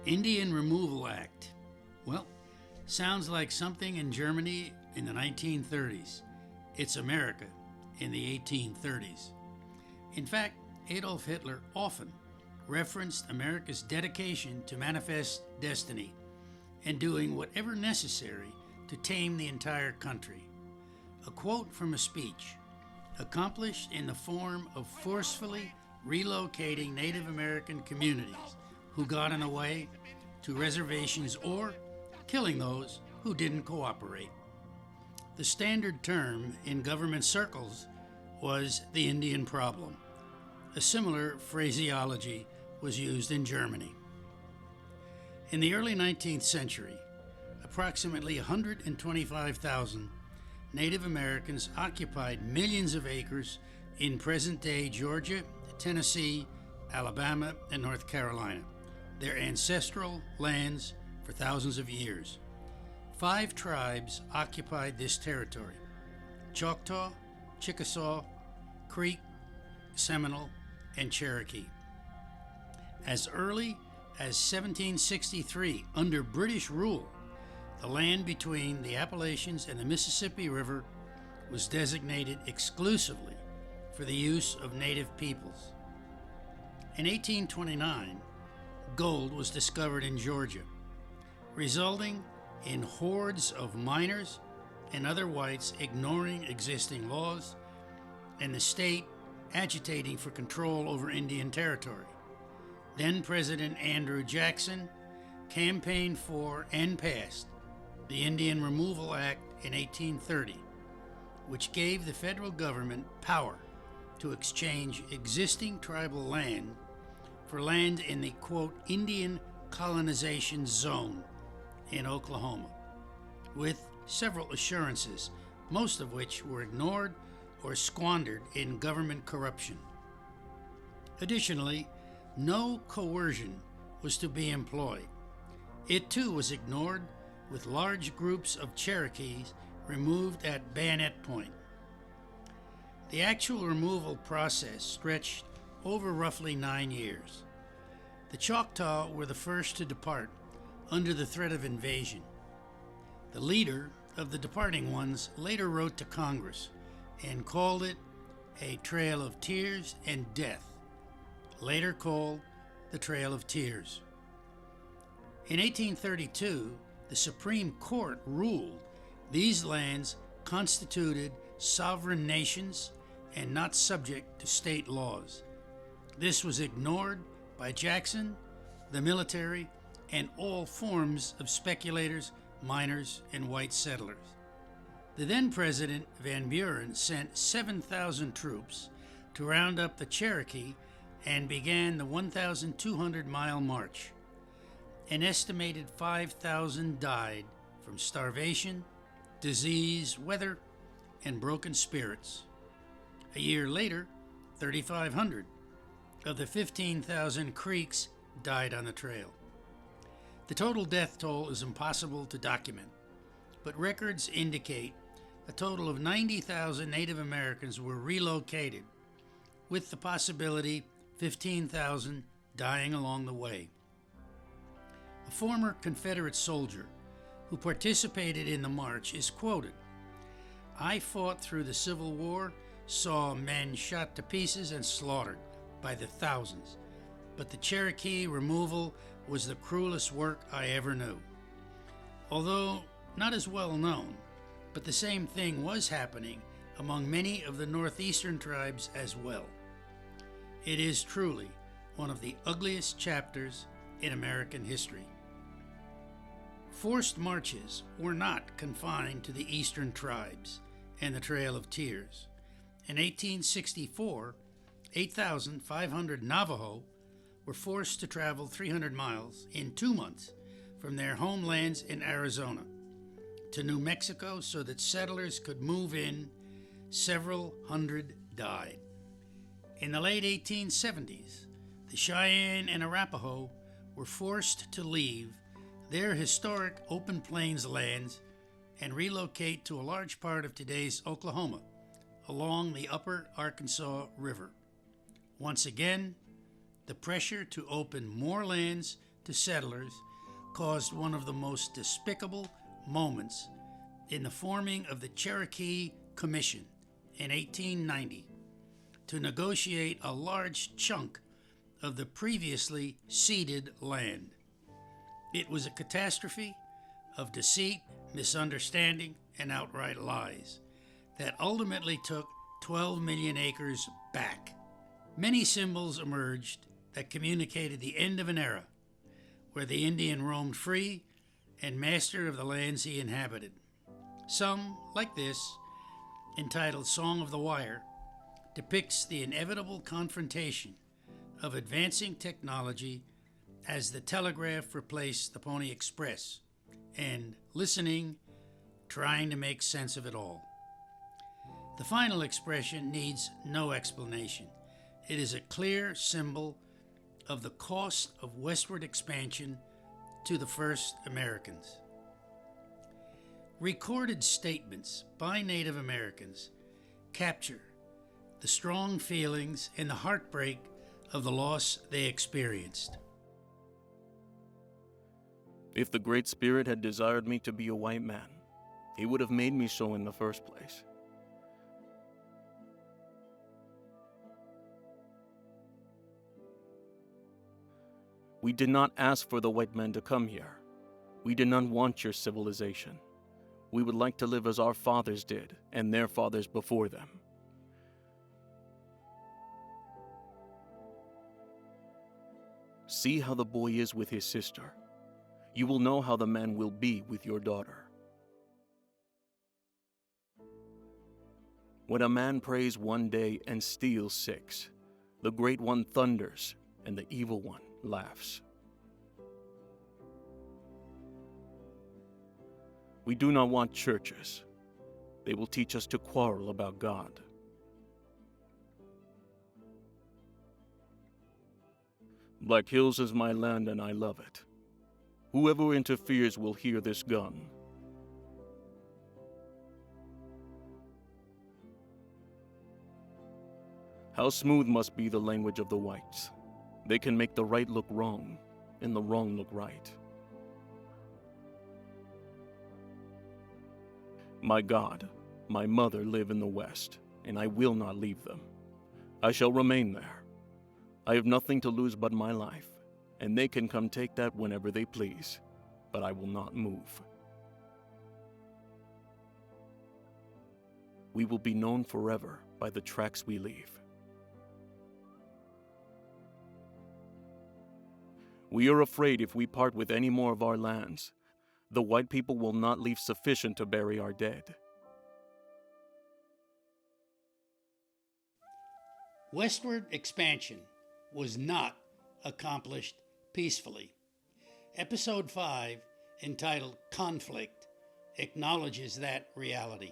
Indian Removal Act. Well, sounds like something in Germany in the 1930s. It's America in the 1830s. In fact, Adolf Hitler often referenced America's dedication to manifest destiny and doing whatever necessary to tame the entire country. A quote from a speech, accomplished in the form of forcefully relocating Native American communities who got in the way to reservations or killing those who didn't cooperate. The standard term in government circles was the Indian problem. A similar phraseology was used in Germany. In the early 19th century, approximately 125,000 Native Americans occupied millions of acres in present-day Georgia, Tennessee, Alabama, and North Carolina, their ancestral lands for thousands of years. 5 tribes occupied this territory: Choctaw, Chickasaw, Creek, Seminole, and Cherokee. As early as 1763, under British rule, the land between the Appalachians and the Mississippi River was designated exclusively for the use of native peoples. In 1829, gold was discovered in Georgia, resulting in hordes of miners and other whites ignoring existing laws and the state agitating for control over Indian territory. Then President Andrew Jackson campaigned for and passed the Indian Removal Act in 1830, which gave the federal government power to exchange existing tribal land for land in the, quote, Indian colonization zone in Oklahoma, with several assurances, most of which were ignored or squandered in government corruption. Additionally, no coercion was to be employed. It too was ignored, with large groups of Cherokees removed at bayonet point. The actual removal process stretched over roughly 9 years. The Choctaw were the first to depart under the threat of invasion. The leader of the departing ones later wrote to Congress and called it a trail of tears and death, later called the Trail of Tears. In 1832, the Supreme Court ruled these lands constituted sovereign nations and not subject to state laws. This was ignored by Jackson, the military, and all forms of speculators, miners, and white settlers. The then President Van Buren sent 7,000 troops to round up the Cherokee and began the 1,200-mile march. An estimated 5,000 died from starvation, disease, weather, and broken spirits. A year later, 3,500 of the 15,000 Creeks died on the trail. The total death toll is impossible to document, but records indicate a total of 90,000 Native Americans were relocated, with the possibility 15,000 dying along the way. A former Confederate soldier who participated in the march is quoted, "I fought through the Civil War, saw men shot to pieces and slaughtered by the thousands, but the Cherokee removal was the cruelest work I ever knew." Although not as well known, but the same thing was happening among many of the northeastern tribes as well. It is truly one of the ugliest chapters in American history. Forced marches were not confined to the eastern tribes and the Trail of Tears. In 1864, 8,500 Navajo were forced to travel 300 miles in 2 months from their homelands in Arizona to New Mexico so that settlers could move in. Several hundred died. In the late 1870s, the Cheyenne and Arapaho were forced to leave their historic open plains lands and relocate to a large part of today's Oklahoma along the upper Arkansas River. Once again, the pressure to open more lands to settlers caused one of the most despicable moments in the forming of the Cherokee Commission in 1890 to negotiate a large chunk of the previously ceded land. It was a catastrophe of deceit, misunderstanding, and outright lies that ultimately took 12 million acres back. Many symbols emerged that communicated the end of an era where the Indian roamed free and master of the lands he inhabited. Some, like this, entitled Song of the Wire, depicts the inevitable confrontation of advancing technology as the telegraph replaced the Pony Express, and listening, trying to make sense of it all. The final expression needs no explanation. It is a clear symbol of the cost of westward expansion to the first Americans. Recorded statements by Native Americans capture the strong feelings and the heartbreak of the loss they experienced. If the Great Spirit had desired me to be a white man, he would have made me so in the first place. We did not ask for the white men to come here. We did not want your civilization. We would like to live as our fathers did, and their fathers before them. See how the boy is with his sister. You will know how the man will be with your daughter. When a man prays one day and steals 6, the Great One thunders and the Evil One laughs. We do not want churches. They will teach us to quarrel about God. Black Hills is my land and I love it. Whoever interferes will hear this gun. How smooth must be the language of the whites. They can make the right look wrong and the wrong look right. My God, my mother live in the West, and I will not leave them. I shall remain there. I have nothing to lose but my life, and they can come take that whenever they please, but I will not move. We will be known forever by the tracks we leave. We are afraid if we part with any more of our lands, the white people will not leave sufficient to bury our dead. Westward expansion was not accomplished peacefully. Episode 5, entitled Conflict, acknowledges that reality.